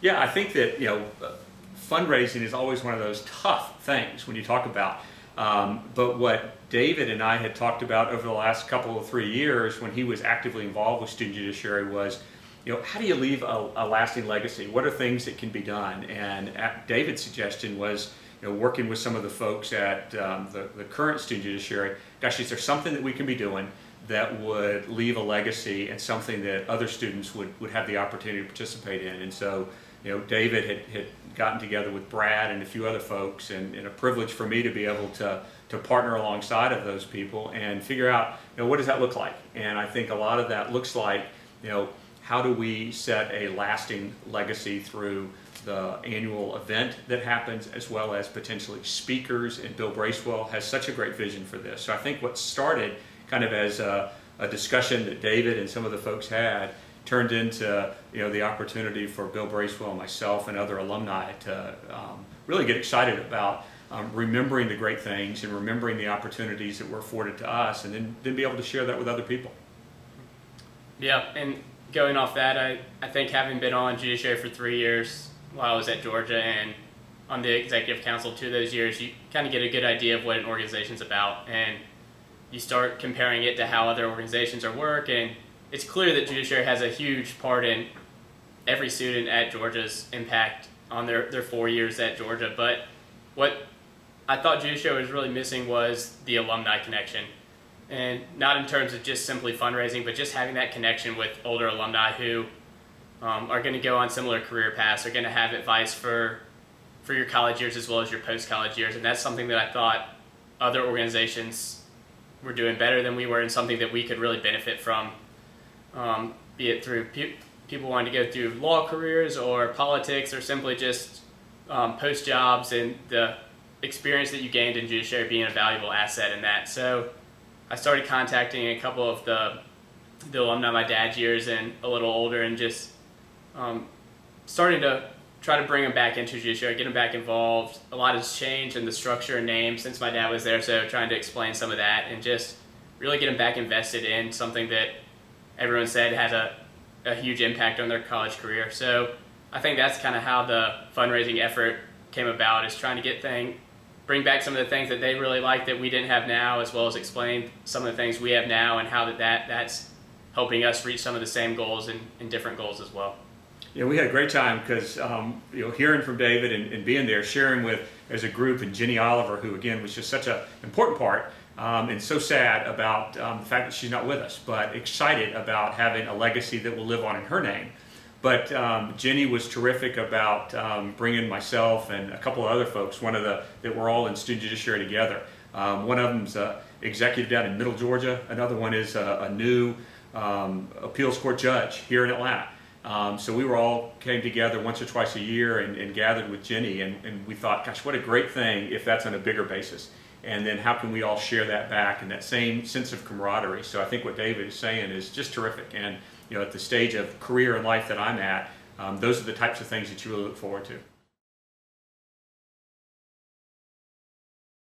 Yeah, I think that fundraising is always one of those tough things when you talk about. But what David and I had talked about over the last couple of 3 years when he was actively involved with student judiciary was, how do you leave a lasting legacy? What are things that can be done? And David's suggestion was, working with some of the folks at the current student judiciary, gosh, is there something that we can be doing that would leave a legacy and something that other students would have the opportunity to participate in? And so, David had gotten together with Brad and a few other folks, and a privilege for me to be able to partner alongside of those people and figure out, what does that look like? And I think a lot of that looks like, how do we set a lasting legacy through the annual event that happens, as well as potentially speakers, and Bill Bracewell has such a great vision for this. So I think what started kind of as a discussion that David and some of the folks had turned into the opportunity for Bill Bracewell, myself, and other alumni to really get excited about remembering the great things and remembering the opportunities that were afforded to us, and then be able to share that with other people. Yeah, and going off that, I think having been on judiciary for 3 years while I was at Georgia and on the executive council 2 of those years, you kind of get a good idea of what an organization's about, and you start comparing it to how other organizations are work, and it's clear that judiciary has a huge part in every student at Georgia's impact on their 4 years at Georgia. But what I thought judiciary was really missing was the alumni connection. And not in terms of just simply fundraising, but just having that connection with older alumni who are going to go on similar career paths, are going to have advice for your college years as well as your post-college years. And that's something that I thought other organizations were doing better than we were, and something that we could really benefit from, be it through people wanting to go through law careers or politics, or simply just post jobs, and the experience that you gained in judiciary being a valuable asset in that. So I started contacting a couple of the alumni of my dad's years and a little older, and just starting to try to bring them back into judiciary, get them back involved. A lot has changed in the structure and name since my dad was there, so trying to explain some of that and just really get them back invested in something that everyone said had a huge impact on their college career. So I think that's kind of how the fundraising effort came about, is trying to bring back some of the things that they really like that we didn't have now, as well as explain some of the things we have now and how that's helping us reach some of the same goals and different goals as well. Yeah, we had a great time because hearing from David and being there, sharing with as a group, and Jenny Oliver, who again was just such an important part, and so sad about the fact that she's not with us, but excited about having a legacy that will live on in her name. But Jenny was terrific about bringing myself and a couple of other folks, that we're all in student judiciary together. One of them's executive down in Middle Georgia. Another one is a new appeals court judge here in Atlanta. So we all came together once or twice a year and gathered with Jenny, and we thought, gosh, what a great thing if that's on a bigger basis. And then how can we all share that back and that same sense of camaraderie? So I think what David is saying is just terrific. And at the stage of career and life that I'm at, those are the types of things that you really look forward to.